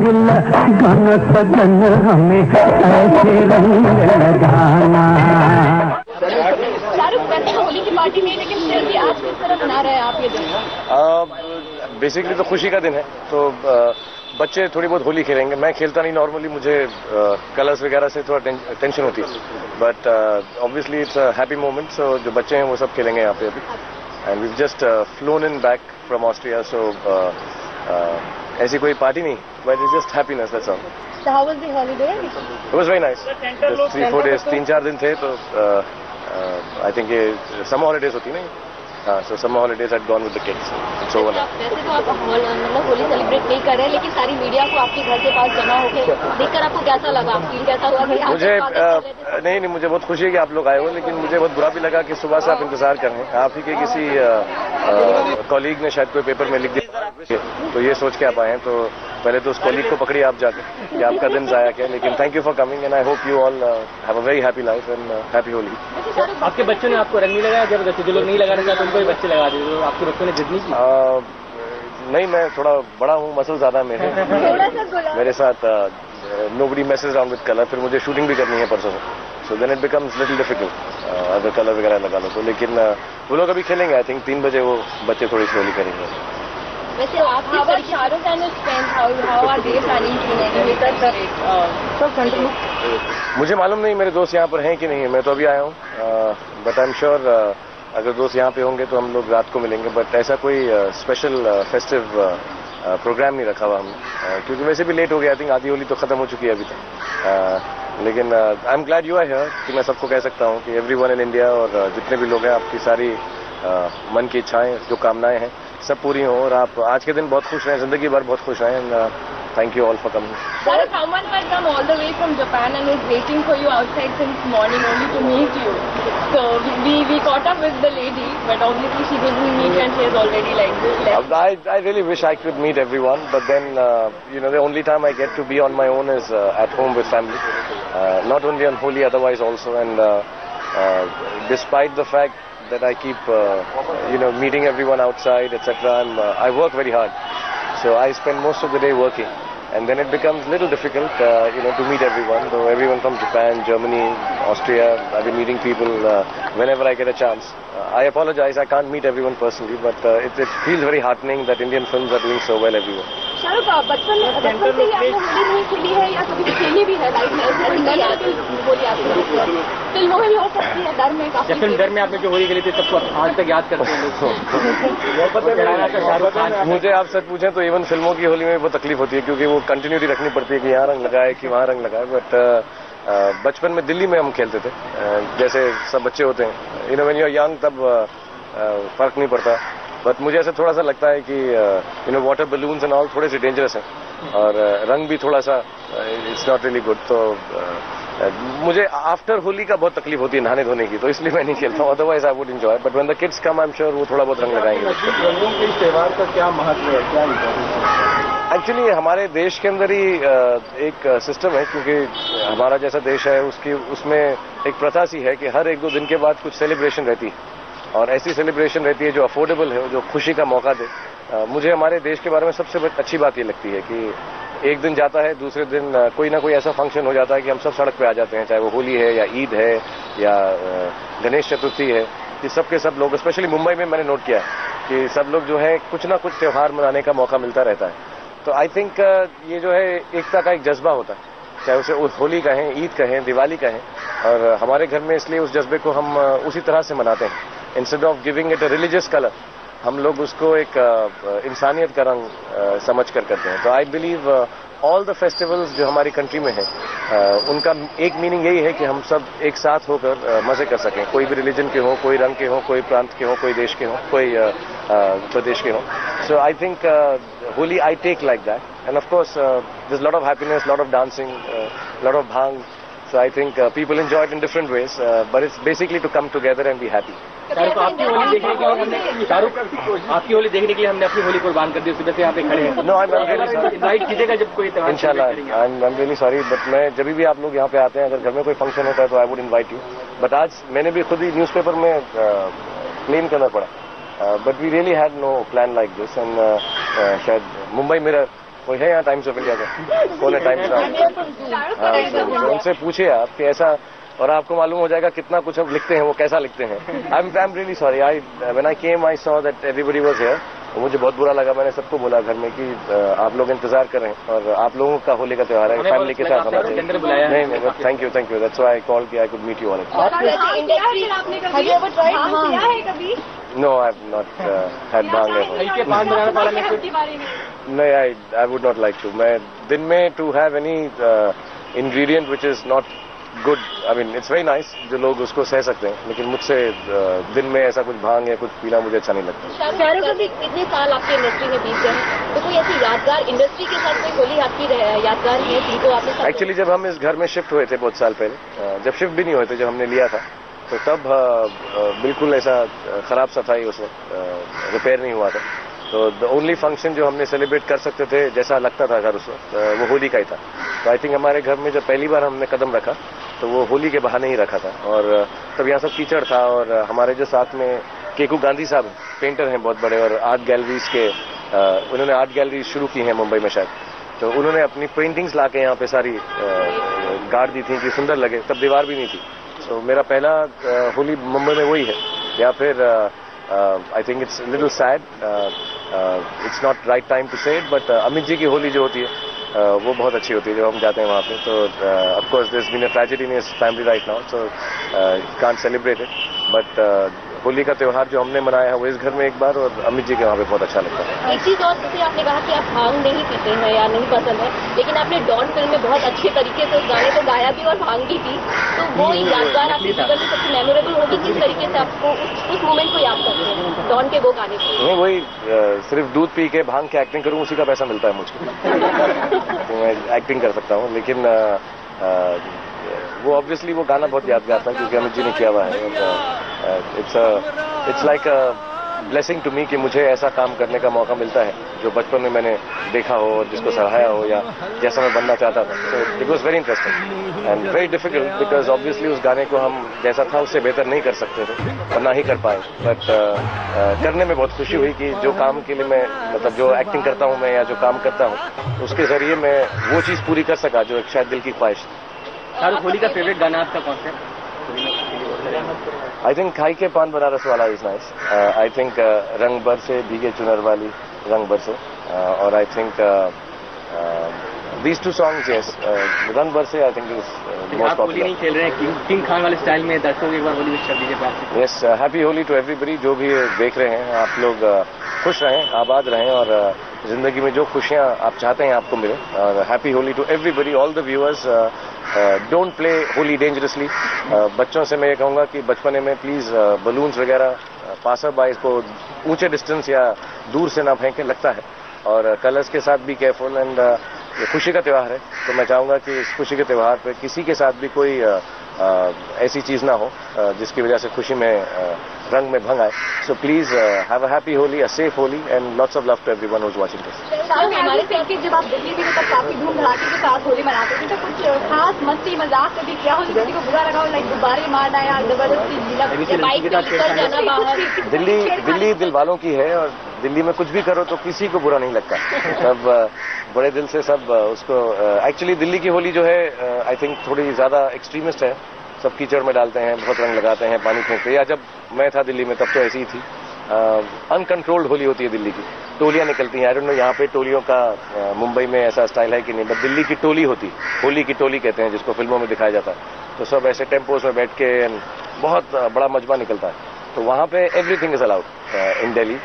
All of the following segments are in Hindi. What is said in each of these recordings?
दिल मन सजन हमें ऐसे रंग लगाना। शाहरुख वैसे होली की पार्टी में, लेकिन फिर भी आज किस तरह मना रहे हैं आप ये दिन? बेसिकली तो खुशी का दिन है, तो बच्चे थोड़ी बहुत होली खेलेंगे। मैं खेलता नहीं नॉर्मली, मुझे कलर्स वगैरह से थोड़ा टेंशन होती है, but obviously it's a happy moment. So जो बच्चे हैं वो सब खेलेंगे यहाँ पे अभी। And we just flown in back from Austria, so ऐसी कोई पार्टी नहीं, but it's just happiness, that's all. So how was the holiday? It was very nice. 3-4 days, 3-4 दिन थे, तो आई थिंक ये समर हॉलीडेज होती है ना। So summer holidays had gone with the kids. So वैसे तो आप मतलब होली सेलिब्रेट नहीं कर रहे, लेकिन सारी मीडिया को आपके घर के पास जमा होकर देखकर आपको कैसा लगा? फील कैसा हुआ? मुझे नहीं, मुझे बहुत खुशी है कि आप लोग आए हो, लेकिन मुझे बहुत बुरा भी लगा कि सुबह से आप इंतजार कर रहे हैं। आप ही के किसी कॉलीग ने शायद कोई पेपर में लिख दिया, तो ये सोच के आप आए हैं। तो पहले तो उस कॉलीग को पकड़िए आप जाके कि आपका दिन जाया क्या। लेकिन thank you for coming and I hope you all have a very happy life and happy Holi. आपके बच्चों ने आपको रंग नहीं लगाया? जबरदस्ती जो लोग नहीं लगाना चाहते उनको भी बच्चे लगा दिए, तो आपके बच्चों ने जिद नहीं की? नहीं, मैं थोड़ा बड़ा हूँ, मसल ज्यादा है मेरे साथ। Nobody messes around with colour. फिर मुझे शूटिंग भी करनी है परसों से, so then it becomes little difficult अगर कलर वगैरह लगा लो तो। लेकिन वो लोग अभी खेलेंगे, आई थिंक 3 बजे वो बच्चे थोड़ी सी होली करेंगे। वैसे आप Shahrukh and how are they planning to मुझे मालूम नहीं मेरे दोस्त यहाँ पर हैं कि नहीं है, मैं तो अभी आया हूँ, बट आई एम श्योर अगर दोस्त यहाँ पे होंगे तो हम लोग रात को मिलेंगे। बट ऐसा कोई स्पेशल फेस्टिव प्रोग्राम नहीं रखा हुआ हमने, क्योंकि वैसे भी लेट हो गया। आई थिंक आधी होली तो खत्म हो चुकी है अभी तक। लेकिन I am glad you are here कि मैं सबको कह सकता हूँ कि एवरीवन इन इंडिया और जितने भी लोग हैं, आपकी सारी मन की इच्छाएं, जो कामनाएं हैं, सब पूरी हों और आप आज के दिन बहुत खुश रहें, जिंदगी भर बहुत खुश रहें। And thank you all for coming. Sir, someone had come all the way from Japan and is waiting for you outside since morning only to meet you. So we caught up with the lady, but obviously she couldn't meet and she has already left. I really wish I could meet everyone, but then the only time I get to be on my own is at home with family. Not only on Holi, otherwise also. And despite the fact that I keep meeting everyone outside, etc., I work very hard. So I spend most of the day working, and then it becomes a little difficult, to meet everyone. Though everyone from Japan, Germany, Austria, I've been meeting people whenever I get a chance. I apologize, I can't meet everyone personally, but it feels very heartening that Indian films are doing so well everywhere. Shahrukh, बचपन से ही आपने होली नहीं खेली है या कभी खेली भी है लाइफ में? होली आपको फिल्मों में भी हो सकती है, डर में काफी। फिल्म डर में आपने जो होली खेली थी सबको आज तक याद करते हैं लोग। मुझे आप सच पूछें तो इवन फिल्मों की होली में बहुत तकलीफ होती है, क्योंकि वो कंटिन्यूटी रखनी पड़ती है कि यहाँ रंग लगाए कि वहाँ रंग लगाए। बट बचपन में दिल्ली में हम खेलते थे, जैसे सब बच्चे होते हैं, व्हेन यू आर यंग तब फर्क नहीं पड़ता। बट मुझे ऐसा थोड़ा सा लगता है कि वाटर बलून्स एंड ऑल थोड़े से डेंजरस हैं और रंग भी थोड़ा सा इट्स नॉट रियली गुड। तो मुझे आफ्टर होली का बहुत तकलीफ होती है नहाने धोने की, तो इसलिए मैं नहीं खेलता हूँ। Otherwise I would enjoy, but when the kids come I am sure वो थोड़ा बहुत रंग लगाएंगे। रंगों के त्योहार का क्या महत्व है, क्या नहीं? एक्चुअली हमारे देश के अंदर ही एक सिस्टम है, क्योंकि हमारा जैसा देश है उसमें एक प्रथा सी है कि हर 1-2 दिन के बाद कुछ सेलिब्रेशन रहती है, और ऐसी सेलिब्रेशन रहती है जो अफोर्डेबल है, जो खुशी का मौका दे। मुझे हमारे देश के बारे में सबसे अच्छी बात ये लगती है कि एक दिन जाता है, दूसरे दिन कोई ना कोई ऐसा फंक्शन हो जाता है कि हम सब सड़क पे आ जाते हैं, चाहे वो होली है या ईद है या गणेश चतुर्थी है, कि सब के सब लोग, स्पेशली मुंबई में मैंने नोट किया है कि सब लोग जो है कुछ ना कुछ त्यौहार मनाने का मौका मिलता रहता है। तो आई थिंक ये जो है एकता का एक जज्बा होता है, चाहे उसे होली कहें, ईद कहें, दिवाली कहें, और हमारे घर में इसलिए उस जज्बे को हम उसी तरह से मनाते हैं। Instead of giving it a religious colour, हम लोग उसको एक इंसानियत का रंग समझ कर करते हैं। तो I believe all the festivals जो हमारी कंट्री में हैं, उनका एक मीनिंग यही है कि हम सब एक साथ होकर मजे कर सकें, कोई भी रिलीजन के हों, कोई रंग के हों, कोई प्रांत के हों, कोई देश के हों, कोई प्रदेश के हों। So I think Holi I take like that, and of course there's a lot of happiness, lot of dancing, lot of bhang. So I think people enjoy it in different ways, but it's basically to come together and be happy. Shahrukh, आपकी होली देखने के लिए हमने अपनी होली कुर्बान कर दी, उसी वजह से यहाँ पे खड़े हैं। No, I'm really sorry. Invite कीजिएगा जब कोई त्योहार। इंशाल्लाह, I'm really sorry, but मैं जब भी आप लोग यहाँ पे आते हैं, अगर घर में कोई फंक्शन होता है तो I would invite you. But आज मैंने भी खुद ही न्यूज़पेपर में क्लेम करना पड़ा, but we really had no plan like this, and शायद मुंबई मिरर कोई है यहाँ टाइम्स ऑफ इंडिया का? कौन है टाइम्स का? हाँ, उनसे पूछिए आप कि ऐसा, और आपको मालूम हो जाएगा कितना कुछ अब लिखते हैं, वो कैसा लिखते हैं। I am really sorry, when I came I saw that everybody was here. मुझे बहुत बुरा लगा, मैंने सबको बोला घर में कि आप लोग इंतजार कर रहे हैं और आप लोगों का होली का त्योहार है, फैमिली के साथ होना चाहिए। नहीं, thank you, that's why I called कि I could meet you all. No, I have not had bhang ever. नहीं, I would not like to. मैं दिन में to have any ingredient which is not good, I mean it's very nice, जो लोग उसको सह सकते हैं, लेकिन मुझसे दिन में ऐसा कुछ भांग या कुछ पीना मुझे अच्छा नहीं लगता। शाहरुख खान, इतने साल आपके इंडस्ट्री में बीत गए, तो कोई ऐसी यादगार इंडस्ट्री के साथ कोई होली आपकी यादगार है जिनको आपने? एक्चुअली जब हम इस घर में शिफ्ट हुए थे बहुत साल पहले, जब शिफ्ट भी नहीं हुए थे, जब हमने लिया था, तो तब बिल्कुल ऐसा खराब सा था, उस वक्त रिपेयर नहीं हुआ था। तो द ओनली फंक्शन जो हमने सेलिब्रेट कर सकते थे जैसा लगता था घर उस वक्त, वो होली का ही था। तो आई थिंक हमारे घर में जब पहली बार हमने कदम रखा तो वो होली के बहाने ही रखा था, और तब यहाँ सब कीचड़ था, और हमारे जो साथ में केकू गांधी साहब पेंटर हैं बहुत बड़े, और आर्ट गैलरीज के उन्होंने आर्ट गैलरी शुरू की है मुंबई में शायद, तो उन्होंने अपनी पेंटिंग्स ला के यहाँ पे सारी गाड़ दी थी कि सुंदर लगे। तब दीवार भी नहीं थी। तो मेरा पहला होली मुंबई में वही है। या फिर I think it's little sad, it's not right time to say it, but Amit ji की होली जो होती है वो बहुत अच्छी होती है जब हम जाते हैं वहाँ पे। तो of course there has been a tragedy in his family right now, so can't celebrate it, but Holi का त्योहार जो हमने मनाया है वो इस घर में एक बार, और अमित जी के वहाँ पे बहुत अच्छा लगता है। एक चीज और, जैसे आपने कहा कि आप भांग नहीं पीते हैं या नहीं पसंद है, लेकिन आपने डॉन फिल्म में बहुत अच्छे तरीके से उस गाने को गाया भी और भांग भी पी, तो वो यादगार आपके जीवन में सबसे मेमोरेबल होगी। किस तरीके से आपको उस मोमेंट को याद करते हैं डॉन के वो गाने को? नहीं, वही सिर्फ दूध पी के भांग के एक्टिंग करूँ उसी का पैसा मिलता है मुझको। तो मैं एक्टिंग कर सकता हूँ, लेकिन वो ऑब्वियसली वो गाना बहुत यादगार था क्योंकि अमित जी ने किया हुआ है। It's like a blessing to me कि मुझे ऐसा काम करने का मौका मिलता है जो बचपन में मैंने देखा हो और जिसको सराहाया हो या जैसा मैं बनना चाहता था। So it was very interesting and very difficult, because obviously उस गाने को हम जैसा था उससे बेहतर नहीं कर सकते थे और ना ही कर पाए, बट करने में बहुत खुशी हुई कि जो काम के लिए मैं, मतलब जो एक्टिंग करता हूँ मैं या जो काम करता हूँ उसके जरिए मैं वो चीज़ पूरी कर सका जो एक शायद दिल की ख्वाहिश थी। शाहरुख, होली का फेवरेट गाना आपका कौन सा है? आई थिंक खाई के पान बनारस वाला इज नाइस। आई थिंक रंग भर से भीगे चुनर वाली रंग भर से, और I think these two songs, yes, रंग भर से I think is most Holi नहीं खेल रहे हैं किंग खान वाले स्टाइल में, दर्शकों एक बार होली विश कर दीजिए प्यार से। Yes, happy Holi to everybody. जो भी देख रहे हैं आप लोग खुश रहें, आबाद रहें, और जिंदगी में जो खुशियां आप चाहते हैं आपको मिले, और happy Holi to everybody, all the viewers. Don't play Holi dangerously. बच्चों से मैं ये कहूँगा कि बचपने में प्लीज बलून्स वगैरह पासर बाय को ऊंचे डिस्टेंस या दूर से ना फेंकें, लगता है, और कलर्स के साथ भी केयरफुल। एंड ये खुशी का त्यौहार है तो मैं चाहूँगा कि इस खुशी के त्यौहार पे किसी के साथ भी कोई ऐसी चीज़ ना हो जिसकी वजह से खुशी में रंग में भंग आए। So please have a happy Holi, a safe Holi, and lots of love to everyone who is watching this. हमारे साथ के जब आप दिल्ली में तब काफी धूम धड़ाके के साथ होली मनाते थे, तो कुछ खास मस्ती मजाक कभी किया हो जो किसी को बुरा लगा हो, लाइक गुब्बारे मारना या जबरदस्ती बाइक पे निकल जाना बाहर? दिल्ली दिल वालों की है, और दिल्ली में कुछ भी करो तो किसी को बुरा नहीं लगता। सब बड़े दिल से सब उसको, एक्चुअली दिल्ली की होली जो है आई थिंक थोड़ी ज्यादा एक्सट्रीमिस्ट है। सब कीचड़ में डालते हैं, बहुत रंग लगाते हैं, पानी फेंकते हैं, या जब मैं था दिल्ली में तब तो ऐसी ही थी। अनकंट्रोल्ड होली होती है दिल्ली की, टोलियां निकलती हैं। आई डोंट नो यहाँ पे टोलियों का मुंबई में ऐसा स्टाइल है कि नहीं, बट दिल्ली की टोली होती, होली की टोली कहते हैं जिसको फिल्मों में दिखाया जाता है। तो सब ऐसे टेम्पोज में बैठ के बहुत बड़ा मजमा निकलता है। तो वहाँ पे everything is allowed in Delhi.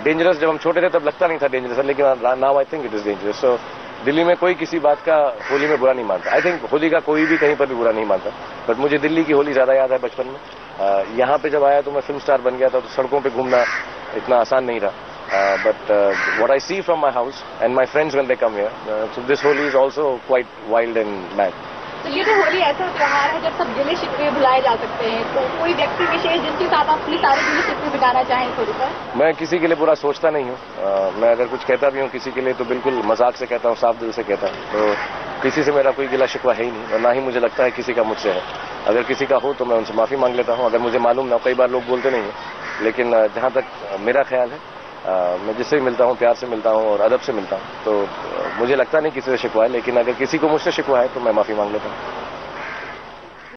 Dangerous जब हम छोटे थे तब लगता नहीं था डेंजरस, लेकिन now I think it is dangerous. So Delhi में कोई किसी बात का होली में बुरा नहीं मानता। आई थिंक होली का कोई भी कहीं पर भी बुरा नहीं मानता, बट मुझे दिल्ली की होली ज्यादा याद है बचपन में। यहाँ पे जब आया तो मैं फिल्म स्टार बन गया था, तो सड़कों पे घूमना इतना आसान नहीं रहा। But what I see from my house and my friends when they come here, so this Holi is also quite wild and mad. तो ये तो होली ऐसा त्योहार है जब सब गिले शिकवे भुलाए जा सकते हैं, तो कोई व्यक्ति विशेष जिसके साथ आप अपनी सारे गिले शिकवे बिताना चाहें होली पर? मैं किसी के लिए बुरा सोचता नहीं हूँ। मैं अगर कुछ कहता भी हूँ किसी के लिए तो बिल्कुल मजाक से कहता हूँ, साफ दिल से कहता हूँ। तो किसी से मेरा कोई गिला शिकवा है ही नहीं, और ना ही मुझे लगता है किसी का मुझसे है। अगर किसी का हो तो मैं उनसे माफी मांग लेता हूँ, अगर मुझे मालूम ना। कई बार लोग बोलते नहीं हैं, लेकिन जहाँ तक मेरा ख्याल है मैं जिससे भी मिलता हूँ प्यार से मिलता हूँ और अदब से मिलता हूँ, तो मुझे लगता नहीं किसी से शिकवा है, लेकिन अगर किसी को मुझसे शिकवा है तो मैं माफ़ी मांग लेता हूँ।